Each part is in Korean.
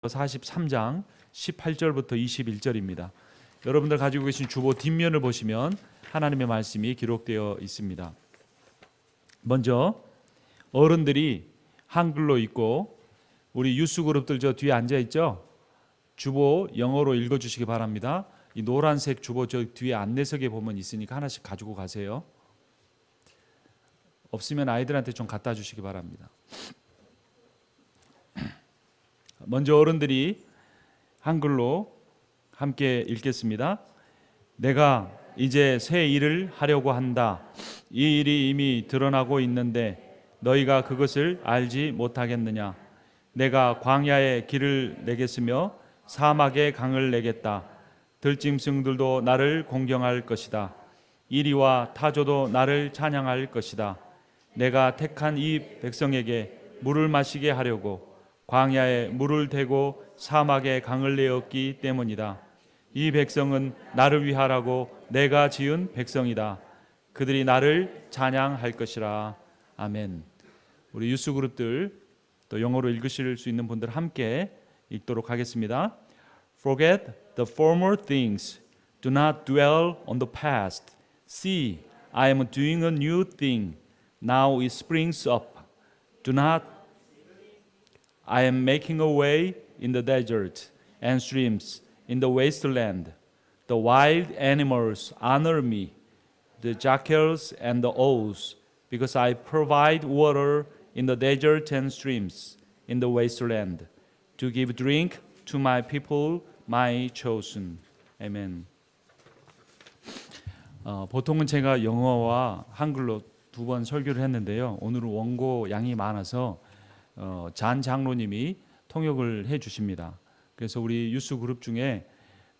43장 18절부터 21절입니다. 여러분들 가지고 계신 주보 뒷면을 보시면 하나님의 말씀이 기록되어 있습니다. 먼저 어른들이 한글로 읽고 우리 유스 그룹들 저 뒤에 앉아 있죠? 주보 영어로 읽어 주시기 바랍니다. 이 노란색 주보 저 뒤에 안내석에 보면 있으니까 하나씩 가지고 가세요. 없으면 아이들한테 좀 갖다 주시기 바랍니다. 먼저 어른들이 한글로 함께 읽겠습니다. 내가 이제 새 일을 하려고 한다. 이 일이 이미 드러나고 있는데 너희가 그것을 알지 못하겠느냐? 내가 광야에 길을 내겠으며 사막에 강을 내겠다. 들짐승들도 나를 공경할 것이다. 이리와 타조도 나를 찬양할 것이다. 내가 택한 이 백성에게 물을 마시게 하려고 광야에 물을 대고 사막에 강을 내었기 때문이다. 이 백성은 나를 위하라고 내가 지은 백성이다. 그들이 나를 찬양할 것이라. 아멘. 우리 유스 그룹들 또 영어로 읽으실 수 있는 분들 함께 읽도록 하겠습니다. Forget the former things. Do not dwell on the past. See, I am doing a new thing. Now it springs up. Do not I am making a way in the desert and streams in the wasteland. The wild animals honor me, the jackals and the owls, because I provide water in the desert and streams in the wasteland, to give drink to my people, my chosen. 아멘. 보통은 제가 영어와 한글로 두 번 설교를 했는데요. 오늘은 원고 양이 많아서 잔 장로님이 통역을 해주십니다. 그래서 우리 유스 그룹 중에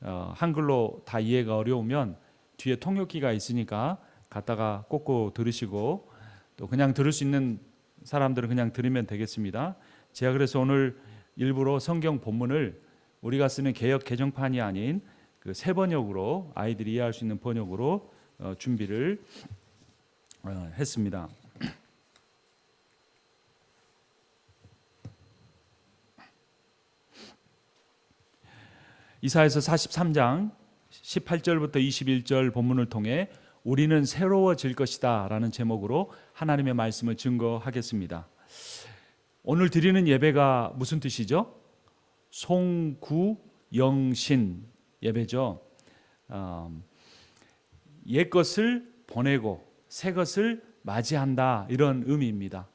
한글로 다 이해가 어려우면 뒤에 통역기가 있으니까 갖다가 꽂고 들으시고 또 그냥 들을 수 있는 사람들은 그냥 들으면 되겠습니다. 제가 그래서 오늘 일부러 성경 본문을 우리가 쓰는 개역 개정판이 아닌 그 새 번역으로 아이들이 이해할 수 있는 번역으로 준비를 했습니다. 이사야서 43장 18절부터 21절 본문을 통해 우리는 새로워질 것이다 라는 제목으로 하나님의 말씀을 증거하겠습니다. 오늘 드리는 예배가 무슨 뜻이죠? 송구영신 예배죠. 옛것을 보내고 새것을 맞이한다 이런 의미입니다.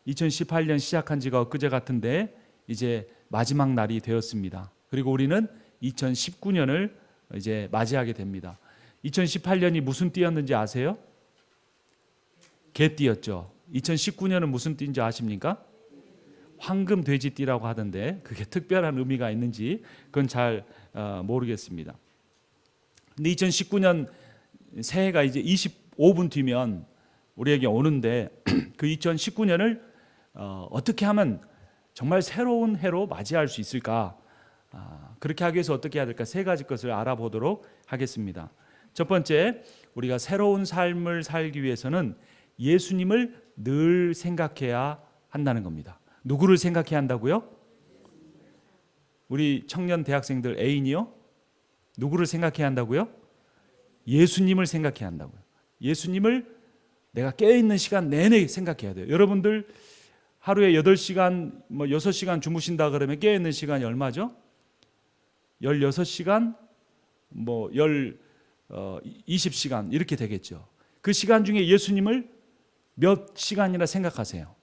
2018년 시작한 지가 엊그제 같은데 이제 마지막 날이 되었습니다. 그리고 우리는 2019년을 이제 맞이하게 됩니다. 2018년이 무슨 띠였는지 아세요? 개띠였죠. 2019년은 무슨 띠인지 아십니까? 황금 돼지띠라고 하던데 그게 특별한 의미가 있는지 그건 잘 모르겠습니다. 근데 2019년 새해가 이제 25분 뒤면 우리에게 오는데 그 2019년을 어떻게 하면 정말 새로운 해로 맞이할 수 있을까? 그렇게 하기 위해서 어떻게 해야 될까? 세 가지 것을 알아보도록 하겠습니다. 첫 번째, 우리가 새로운 삶을 살기 위해서는 예수님을 늘 생각해야 한다는 겁니다. 누구를 생각해야 한다고요? 우리 청년 대학생들 애인이요? 누구를 생각해야 한다고요? 예수님을 생각해야 한다고요. 예수님을 내가 깨어있는 시간 내내 생각해야 돼요. 여러분들 하루에 8시간, 6시간 주무신다 그러면 깨어있는 시간이 얼마죠? 16시간, 20시간 이렇게 되겠죠. 그 시간 중에 예수님을 몇 시간이나 생각하세요?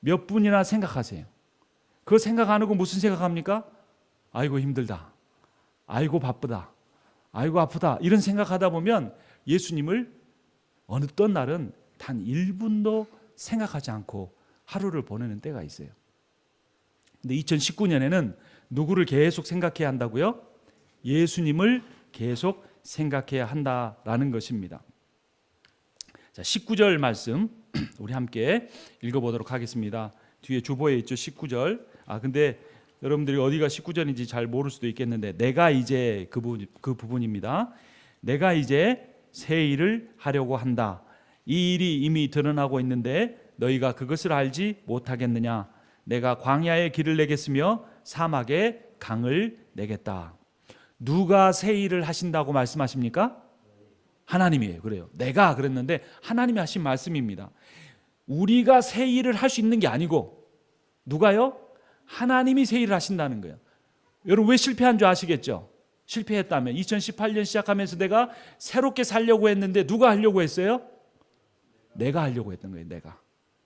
몇 분이나 생각하세요? 그거 생각 안 하고 무슨 생각합니까? 아이고 힘들다. 아이고 바쁘다. 아이고 아프다. 이런 생각하다 보면 예수님을 어느 떤 날은 단 1분도 생각하지 않고 하루를 보내는 때가 있어요. 근데 2019년에는 누구를 계속 생각해야 한다고요? 예수님을 계속 생각해야 한다라는 것입니다. 자, 19절 말씀 우리 함께 읽어보도록 하겠습니다. 뒤에 주보에 있죠. 19절. 근데 여러분들이 어디가 19절인지 잘 모를 수도 있겠는데 내가 이제 그 부분입니다. 내가 이제 새 일을 하려고 한다. 이 일이 이미 드러나고 있는데 너희가 그것을 알지 못하겠느냐? 내가 광야에 길을 내겠으며 사막에 강을 내겠다. 누가 새 일을 하신다고 말씀하십니까? 하나님이에요. 그래요. 내가 그랬는데 하나님이 하신 말씀입니다. 우리가 새 일을 할 수 있는 게 아니고 누가요? 하나님이 새 일을 하신다는 거예요. 여러분 왜 실패한 줄 아시겠죠? 실패했다면 2018년 시작하면서 내가 새롭게 살려고 했는데 누가 하려고 했어요? 내가 하려고 했던 거예요. 내가.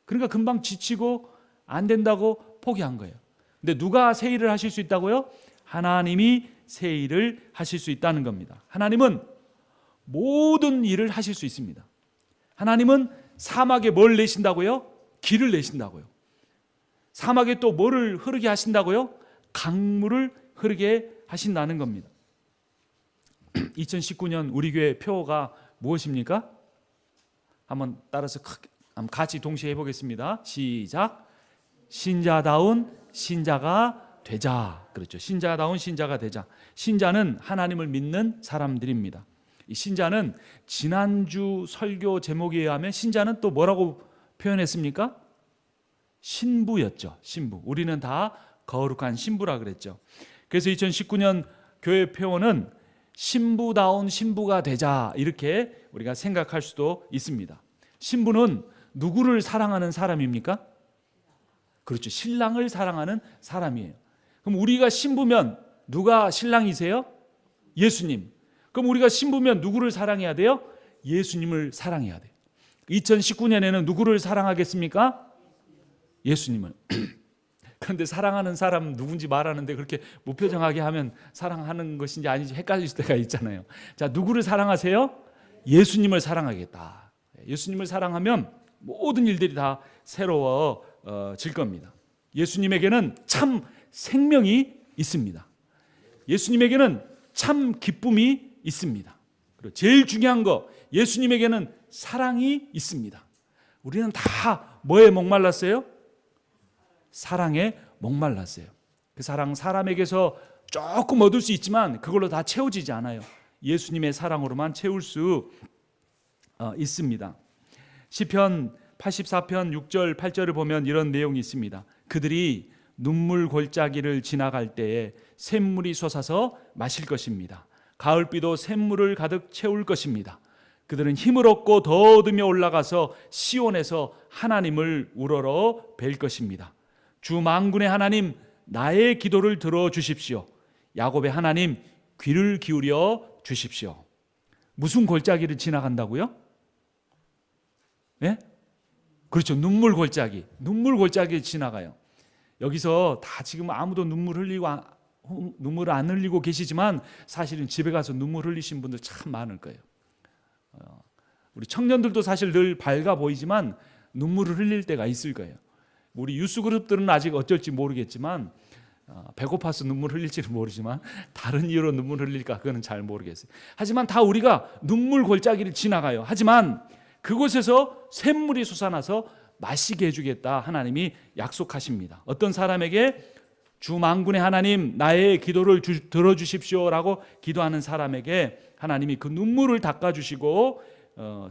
그러니까 금방 지치고 안 된다고 포기한 거예요. 근데 누가 새 일을 하실 수 있다고요? 하나님이 새 일을 하실 수 있다는 겁니다. 하나님은 모든 일을 하실 수 있습니다. 하나님은 사막에 뭘 내신다고요? 길을 내신다고요. 사막에 또 뭐를 흐르게 하신다고요? 강물을 흐르게 하신다는 겁니다. 2019년 우리 교회 표어가 무엇입니까? 한번 따라서 같이 동시에 해보겠습니다. 시작. 신자다운 신자가 되자. 그렇죠. 신자다운 신자가 되자. 신자는 하나님을 믿는 사람들입니다. 이 신자는 지난주 설교 제목에 의하면 신자는 또 뭐라고 표현했습니까? 신부였죠. 신부. 우리는 다 거룩한 신부라 그랬죠. 그래서 2019년 교회 표어는 신부다운 신부가 되자 이렇게 우리가 생각할 수도 있습니다. 신부는 누구를 사랑하는 사람입니까? 그렇죠. 신랑을 사랑하는 사람이에요. 그럼 우리가 신부면 누가 신랑이세요? 예수님. 그럼 우리가 신부면 누구를 사랑해야 돼요? 예수님을 사랑해야 돼요. 2019년에는 누구를 사랑하겠습니까? 예수님을. 그런데 사랑하는 사람 누군지 말하는데 그렇게 무표정하게 하면 사랑하는 것인지 아닌지 헷갈릴 때가 있잖아요. 자, 누구를 사랑하세요? 예수님을 사랑하겠다. 예수님을 사랑하면 모든 일들이 다 새로워질 겁니다. 예수님에게는 참 생명이 있습니다. 예수님에게는 참 기쁨이 있습니다. 그리고 제일 중요한 거, 예수님에게는 사랑이 있습니다. 우리는 다 뭐에 목말랐어요? 사랑에 목말랐어요. 그 사랑 사람에게서 조금 얻을 수 있지만 그걸로 다 채워지지 않아요. 예수님의 사랑으로만 채울 수 있습니다. 시편 84편 6절 8절을 보면 이런 내용이 있습니다. 그들이 눈물 골짜기를 지나갈 때에 샘물이 솟아서 마실 것입니다. 가을비도 샘물을 가득 채울 것입니다. 그들은 힘을 얻고 더 얻으며 올라가서 시온에서 하나님을 우러러 뵐 것입니다. 주 만군의 하나님, 나의 기도를 들어주십시오. 야곱의 하나님, 귀를 기울여 주십시오. 무슨 골짜기를 지나간다고요? 네? 그렇죠. 눈물 골짜기. 눈물 골짜기를 지나가요. 여기서 다 지금 아무도 눈물을 안 흘리고 계시지만 사실은 집에 가서 눈물 흘리신 분들 참 많을 거예요. 우리 청년들도 사실 늘 밝아 보이지만 눈물을 흘릴 때가 있을 거예요. 우리 유스 그룹들은 아직 어쩔지 모르겠지만 배고파서 눈물 흘릴지는 모르지만 다른 이유로 눈물 흘릴까 그거는 잘 모르겠어요. 하지만 다 우리가 눈물 골짜기를 지나가요. 하지만 그곳에서 샘물이 솟아나서 마시게 해주겠다 하나님이 약속하십니다. 어떤 사람에게 주 만군의 하나님 나의 기도를 들어주십시오라고 기도하는 사람에게 하나님이 그 눈물을 닦아주시고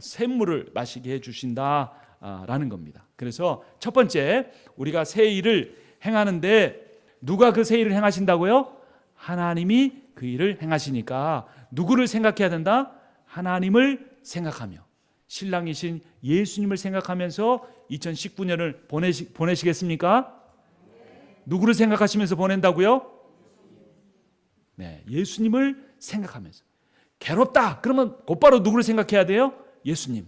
샘물을 마시게 해주신다라는 겁니다. 그래서 첫 번째 우리가 새 일을 행하는데 누가 그 새 일을 행하신다고요? 하나님이 그 일을 행하시니까 누구를 생각해야 된다? 하나님을 생각하며 신랑이신 예수님을 생각하면서 2019년을 보내시겠습니까? 누구를 생각하시면서 보낸다고요? 네, 예수님을 생각하면서. 괴롭다 그러면 곧바로 누구를 생각해야 돼요? 예수님.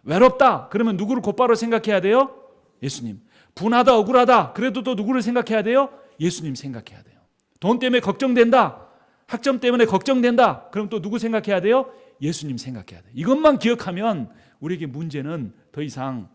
외롭다 그러면 누구를 곧바로 생각해야 돼요? 예수님. 분하다 억울하다 그래도 또 누구를 생각해야 돼요? 예수님 생각해야 돼요. 돈 때문에 걱정된다, 학점 때문에 걱정된다 그럼 또 누구 생각해야 돼요? 예수님 생각해야 돼요. 이것만 기억하면 우리에게 문제는 더 이상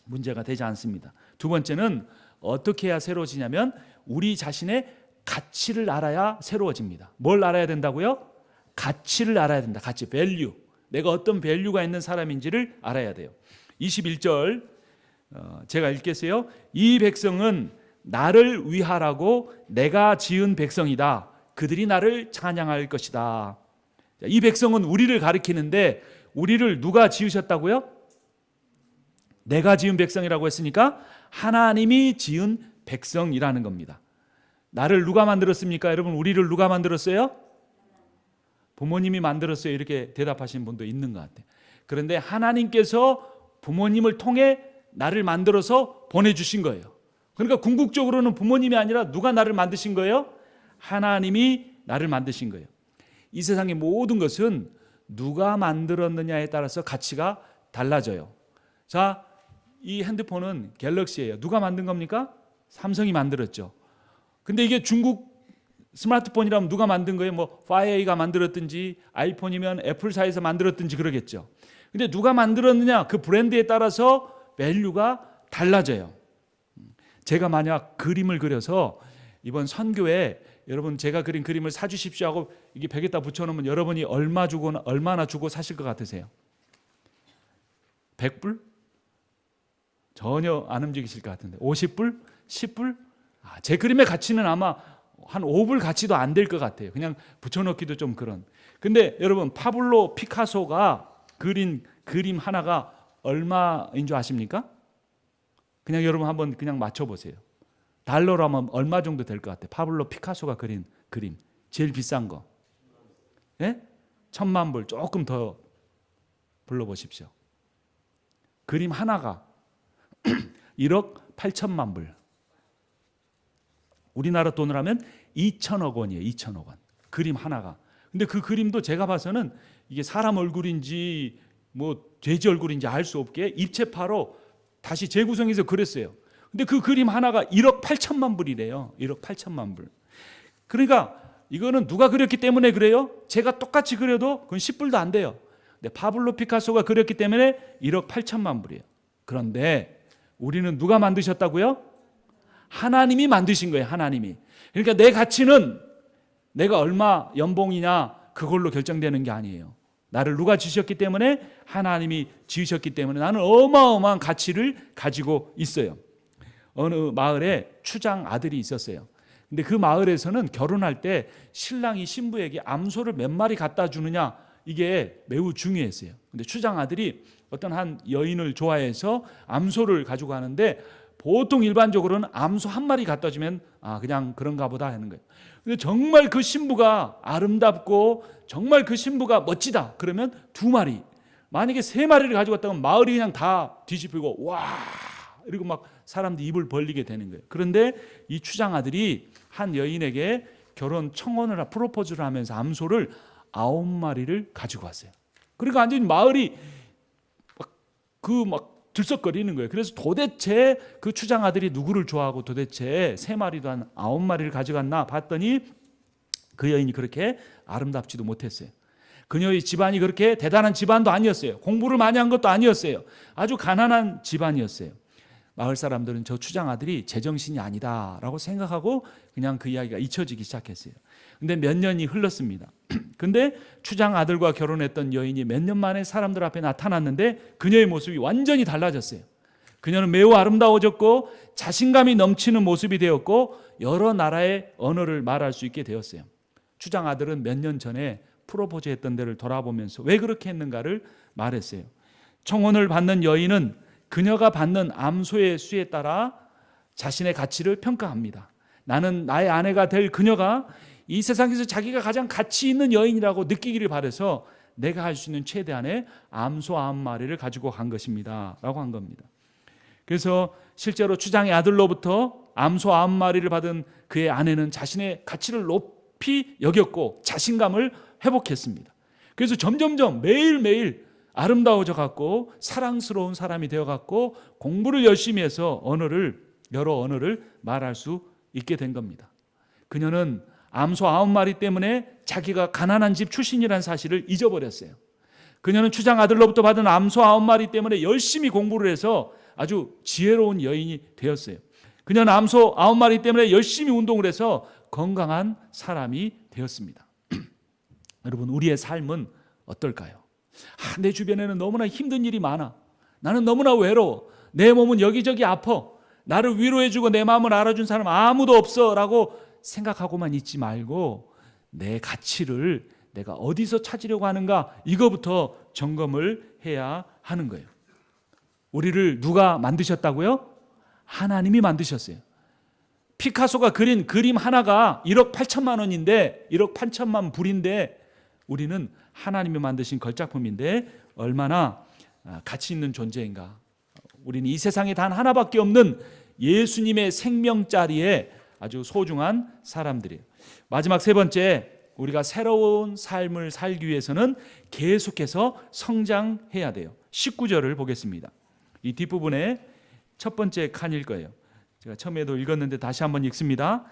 문제가 되지 않습니다. 두 번째는 어떻게 해야 새로워지냐면 우리 자신의 가치를 알아야 새로워집니다. 뭘 알아야 된다고요? 가치를 알아야 된다. 가치, 밸류. 내가 어떤 밸류가 있는 사람인지를 알아야 돼요. 21절 제가 읽겠어요. 이 백성은 나를 위하라고 내가 지은 백성이다. 그들이 나를 찬양할 것이다. 이 백성은 우리를 가리키는데 우리를 누가 지으셨다고요? 내가 지은 백성이라고 했으니까 하나님이 지은 백성이라는 겁니다. 나를 누가 만들었습니까? 여러분, 우리를 누가 만들었어요? 부모님이 만들었어요. 이렇게 대답하시는 분도 있는 것 같아요. 그런데 하나님께서 부모님을 통해 나를 만들어서 보내주신 거예요. 그러니까 궁극적으로는 부모님이 아니라 누가 나를 만드신 거예요? 하나님이 나를 만드신 거예요. 이 세상의 모든 것은 누가 만들었느냐에 따라서 가치가 달라져요. 자, 이 핸드폰은 갤럭시예요. 누가 만든 겁니까? 삼성이 만들었죠. 근데 이게 중국 스마트폰이라면 누가 만든 거예요? 뭐 파이어가 만들었든지 아이폰이면 애플사에서 만들었든지 그러겠죠. 근데 누가 만들었느냐, 그 브랜드에 따라서 밸류가 달라져요. 제가 만약 그림을 그려서 이번 선교에 여러분 제가 그린 그림을 사주십시오 하고 이게 벽에다 붙여놓으면 여러분이 얼마나 주고 사실 것 같으세요? 100불? 전혀 안 움직이실 것 같은데 50불? 10불? 제 그림의 가치는 아마 한 5불 가치도 안 될 것 같아요. 그냥 붙여놓기도 좀 그런. 근데 여러분 파블로 피카소가 그린 그림 하나가 얼마인 줄 아십니까? 그냥 여러분 한번 그냥 맞춰보세요. 달러로 하면 얼마 정도 될 것 같아요? 파블로 피카소가 그린 그림 제일 비싼 거. 예? 1,000만 불. 조금 더 불러보십시오. 그림 하나가 1억 8천만 불. 우리나라 돈으로 하면 2천억 원이에요. 2천억 원. 그림 하나가. 근데 그 그림도 제가 봐서는 이게 사람 얼굴인지 뭐 돼지 얼굴인지 알 수 없게 입체파로 다시 재구성해서 그렸어요. 근데 그 그림 하나가 1억 8천만 불이래요. 1억 8천만 불. 그러니까 이거는 누가 그렸기 때문에 그래요? 제가 똑같이 그려도 그건 10불도 안 돼요. 근데 파블로 피카소가 그렸기 때문에 1억 8천만 불이에요. 그런데 우리는 누가 만드셨다고요? 하나님이 만드신 거예요. 하나님이. 그러니까 내 가치는 내가 얼마 연봉이냐 그걸로 결정되는 게 아니에요. 나를 누가 지으셨기 때문에, 하나님이 지으셨기 때문에 나는 어마어마한 가치를 가지고 있어요. 어느 마을에 추장 아들이 있었어요. 근데 그 마을에서는 결혼할 때 신랑이 신부에게 암소를 몇 마리 갖다 주느냐 이게 매우 중요했어요. 근데 추장 아들이 어떤 한 여인을 좋아해서 암소를 가지고 가는데 보통 일반적으로는 암소 한 마리 갖다 주면 그냥 그런가 보다 하는 거예요. 근데 정말 그 신부가 아름답고 정말 그 신부가 멋지다 그러면 2마리, 만약에 3마리를 가지고 왔다면 마을이 그냥 다 뒤집히고 와 이러고 막 사람들이 입을 벌리게 되는 거예요. 그런데 이 추장 아들이 한 여인에게 결혼 청혼을 프로포즈를 하면서 암소를 9마리를 가지고 왔어요. 그러니까 완전히 마을이 막 들썩거리는 거예요. 그래서 도대체 그 추장 아들이 누구를 좋아하고 도대체 3마리도 한 9마리를 가져갔나 봤더니 그 여인이 그렇게 아름답지도 못했어요. 그녀의 집안이 그렇게 대단한 집안도 아니었어요. 공부를 많이 한 것도 아니었어요. 아주 가난한 집안이었어요. 마을 사람들은 저 추장 아들이 제정신이 아니다라고 생각하고 그냥 그 이야기가 잊혀지기 시작했어요. 근데 몇 년이 흘렀습니다. 근데 추장 아들과 결혼했던 여인이 몇 년 만에 사람들 앞에 나타났는데 그녀의 모습이 완전히 달라졌어요. 그녀는 매우 아름다워졌고 자신감이 넘치는 모습이 되었고 여러 나라의 언어를 말할 수 있게 되었어요. 추장 아들은 몇 년 전에 프로포즈 했던 데를 돌아보면서 왜 그렇게 했는가를 말했어요. 청혼을 받는 여인은 그녀가 받는 암소의 수에 따라 자신의 가치를 평가합니다. 나는 나의 아내가 될 그녀가 이 세상에서 자기가 가장 가치 있는 여인이라고 느끼기를 바라서 내가 할 수 있는 최대한의 암소 9마리를 가지고 간 것입니다 라고 한 겁니다. 그래서 실제로 추장의 아들로부터 암소 9마리를 받은 그의 아내는 자신의 가치를 높이 여겼고 자신감을 회복했습니다. 그래서 점점점 매일매일 아름다워져 갖고 사랑스러운 사람이 되어 갖고 공부를 열심히 해서 여러 언어를 말할 수 있게 된 겁니다. 그녀는 암소 9마리 때문에 자기가 가난한 집 출신이라는 사실을 잊어버렸어요. 그녀는 추장 아들로부터 받은 암소 9마리 때문에 열심히 공부를 해서 아주 지혜로운 여인이 되었어요. 그녀는 암소 9마리 때문에 열심히 운동을 해서 건강한 사람이 되었습니다. 여러분, 우리의 삶은 어떨까요? 내 주변에는 너무나 힘든 일이 많아. 나는 너무나 외로워. 내 몸은 여기저기 아파. 나를 위로해주고 내 마음을 알아준 사람 아무도 없어 라고 생각하고만 있지 말고 내 가치를 내가 어디서 찾으려고 하는가, 이거부터 점검을 해야 하는 거예요. 우리를 누가 만드셨다고요? 하나님이 만드셨어요. 피카소가 그린 그림 하나가 1억 8천만 원인데 1억 8천만 불인데 우리는 하나님이 만드신 걸작품인데 얼마나 가치 있는 존재인가. 우리는 이 세상에 단 하나밖에 없는 예수님의 생명자리에 아주 소중한 사람들이에요. 마지막 세 번째, 우리가 새로운 삶을 살기 위해서는 계속해서 성장해야 돼요. 19절을 보겠습니다. 이 뒷부분에 첫 번째 칸일 거예요. 제가 처음에도 읽었는데 다시 한번 읽습니다.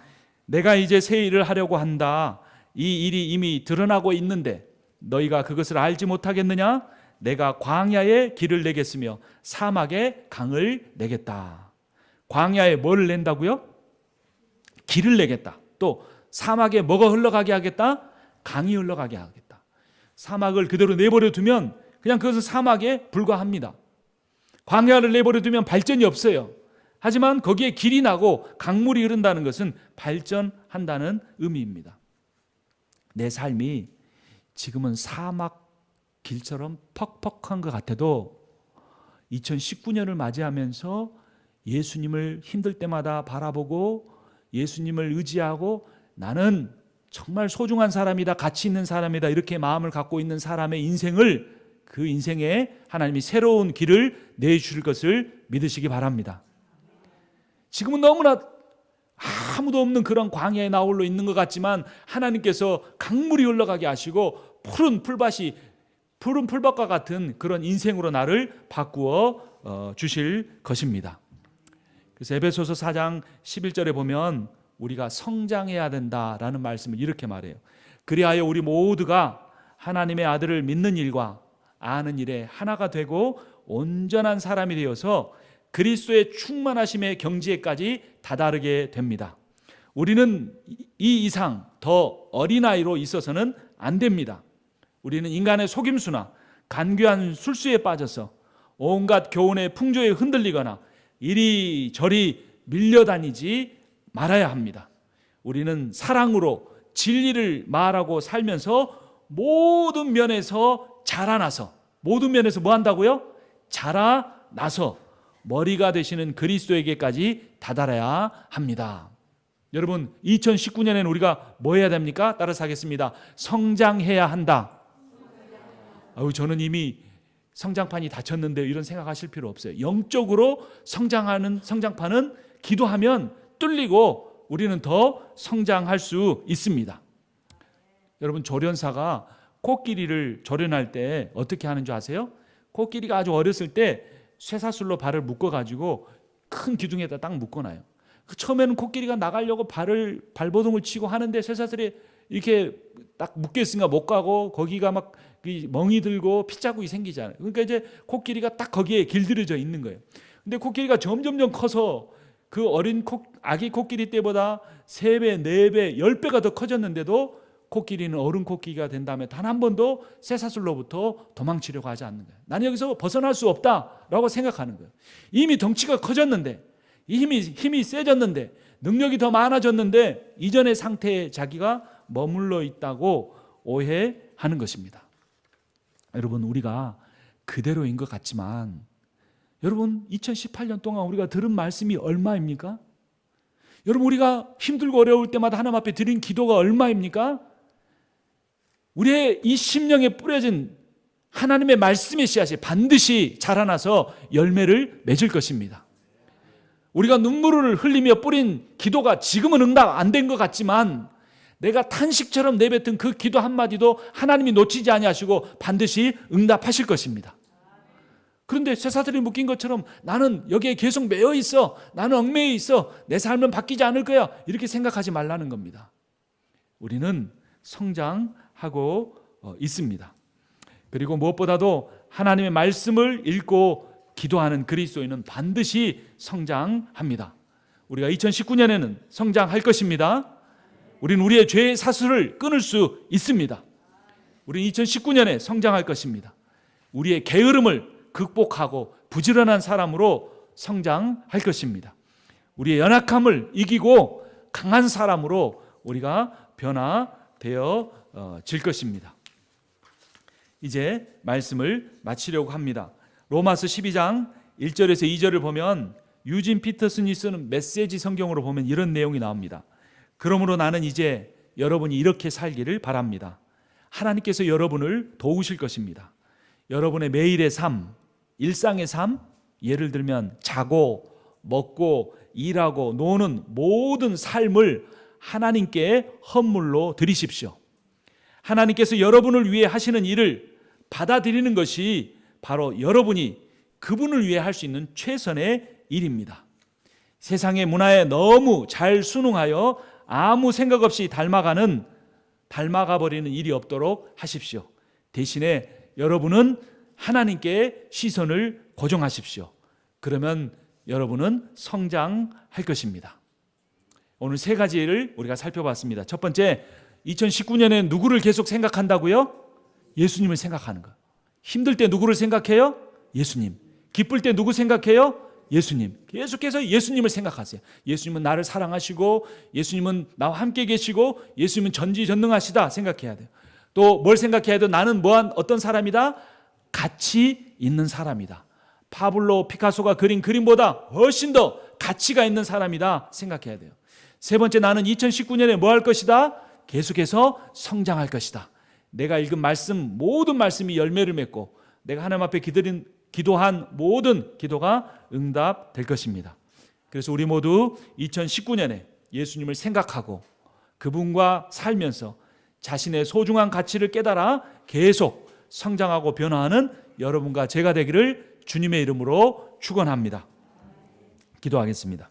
내가 이제 새 일을 하려고 한다. 이 일이 이미 드러나고 있는데 너희가 그것을 알지 못하겠느냐? 내가 광야에 길을 내겠으며 사막에 강을 내겠다. 광야에 뭐를 낸다고요? 길을 내겠다. 또 사막에 뭐가 흘러가게 하겠다? 강이 흘러가게 하겠다. 사막을 그대로 내버려 두면 그냥 그것은 사막에 불과합니다. 광야를 내버려 두면 발전이 없어요. 하지만 거기에 길이 나고 강물이 흐른다는 것은 발전한다는 의미입니다. 내 삶이 지금은 사막 길처럼 퍽퍽한 것 같아도 2019년을 맞이하면서 예수님을 힘들 때마다 바라보고 예수님을 의지하고 나는 정말 소중한 사람이다, 가치 있는 사람이다, 이렇게 마음을 갖고 있는 사람의 인생을, 그 인생에 하나님이 새로운 길을 내주실 것을 믿으시기 바랍니다. 지금은 너무나 아무도 없는 그런 광야에 나홀로 있는 것 같지만 하나님께서 강물이 흘러가게 하시고 푸른 풀밭과 같은 그런 인생으로 나를 바꾸어 주실 것입니다. 그래서 에베소서 4장 11절에 보면 우리가 성장해야 된다라는 말씀을 이렇게 말해요. 그리하여 우리 모두가 하나님의 아들을 믿는 일과 아는 일에 하나가 되고 온전한 사람이 되어서 그리스도의 충만하심의 경지에까지 다다르게 됩니다. 우리는 이 이상 더 어린아이로 있어서는 안 됩니다. 우리는 인간의 속임수나 간교한 술수에 빠져서 온갖 교훈의 풍조에 흔들리거나 이리저리 밀려다니지 말아야 합니다. 우리는 사랑으로 진리를 말하고 살면서 모든 면에서 자라나서, 모든 면에서 뭐 한다고요? 자라나서 머리가 되시는 그리스도에게까지 다다라야 합니다. 여러분, 2019년에는 우리가 뭐 해야 됩니까? 따라서 하겠습니다. 성장해야 한다. 저는 이미 성장판이 닫혔는데 이런 생각하실 필요 없어요. 영적으로 성장하는 성장판은 기도하면 뚫리고 우리는 더 성장할 수 있습니다. 여러분, 조련사가 코끼리를 조련할 때 어떻게 하는 줄 아세요? 코끼리가 아주 어렸을 때 쇠사슬로 발을 묶어가지고 큰 기둥에다 딱 묶어놔요. 처음에는 코끼리가 나가려고 발버둥을 치고 하는데 쇠사슬에 이렇게 딱 묶여있으니까 못 가고 거기가 막 멍이 들고 핏자국이 생기잖아요. 그러니까 이제 코끼리가 딱 거기에 길들여져 있는 거예요. 근데 코끼리가 점점점 커서 그 어린 아기 코끼리 때보다 3배, 4배, 10배가 더 커졌는데도 코끼리는 어른 코끼리가 된 다음에 단 한 번도 쇠사슬로부터 도망치려고 하지 않는 거예요. 나는 여기서 벗어날 수 없다라고 생각하는 거예요. 이미 덩치가 커졌는데, 힘이 세졌는데, 능력이 더 많아졌는데 이전의 상태에 자기가 머물러 있다고 오해하는 것입니다. 여러분, 우리가 그대로인 것 같지만 여러분, 2018년 동안 우리가 들은 말씀이 얼마입니까? 여러분, 우리가 힘들고 어려울 때마다 하나님 앞에 드린 기도가 얼마입니까? 우리의 이 심령에 뿌려진 하나님의 말씀의 씨앗이 반드시 자라나서 열매를 맺을 것입니다. 우리가 눈물을 흘리며 뿌린 기도가 지금은 응답 안 된 것 같지만 내가 탄식처럼 내뱉은 그 기도 한마디도 하나님이 놓치지 아니하시고 반드시 응답하실 것입니다. 그런데 쇠사슬이 묶인 것처럼 나는 여기에 계속 매여 있어, 나는 얽매여 있어, 내 삶은 바뀌지 않을 거야, 이렇게 생각하지 말라는 겁니다. 우리는 성장하고 있습니다. 그리고 무엇보다도 하나님의 말씀을 읽고 기도하는 그리스도인은 반드시 성장합니다. 우리가 2019년에는 성장할 것입니다. 우리는 우리의 죄의 사슬을 끊을 수 있습니다. 우리는 2019년에 성장할 것입니다. 우리의 게으름을 극복하고 부지런한 사람으로 성장할 것입니다. 우리의 연약함을 이기고 강한 사람으로 우리가 변화되어질 것입니다. 이제 말씀을 마치려고 합니다. 로마서 12장 1절에서 2절을 보면 유진 피터슨이 쓰는 메시지 성경으로 보면 이런 내용이 나옵니다. 그러므로 나는 이제 여러분이 이렇게 살기를 바랍니다. 하나님께서 여러분을 도우실 것입니다. 여러분의 매일의 삶, 일상의 삶, 예를 들면 자고 먹고 일하고 노는 모든 삶을 하나님께 헌물로 드리십시오. 하나님께서 여러분을 위해 하시는 일을 받아들이는 것이 바로 여러분이 그분을 위해 할 수 있는 최선의 일입니다. 세상의 문화에 너무 잘 순응하여 아무 생각 없이 닮아가 버리는 일이 없도록 하십시오. 대신에 여러분은 하나님께 시선을 고정하십시오. 그러면 여러분은 성장할 것입니다. 오늘 세 가지를 우리가 살펴봤습니다. 첫 번째, 2019년에 누구를 계속 생각한다고요? 예수님을 생각하는 것. 힘들 때 누구를 생각해요? 예수님. 기쁠 때 누구 생각해요? 예수님. 계속해서 예수님을 생각하세요. 예수님은 나를 사랑하시고, 예수님은 나와 함께 계시고, 예수님은 전지전능하시다 생각해야 돼요. 또 뭘 생각해야 돼요? 나는 어떤 사람이다? 가치 있는 사람이다. 파블로 피카소가 그린 그림보다 훨씬 더 가치가 있는 사람이다 생각해야 돼요. 세 번째, 나는 2019년에 뭐 할 것이다? 계속해서 성장할 것이다. 내가 읽은 말씀, 모든 말씀이 열매를 맺고 내가 하나님 앞에 기도한 모든 기도가 응답될 것입니다. 그래서 우리 모두 2019년에 예수님을 생각하고 그분과 살면서 자신의 소중한 가치를 깨달아 계속 성장하고 변화하는 여러분과 제가 되기를 주님의 이름으로 축원합니다. 기도하겠습니다.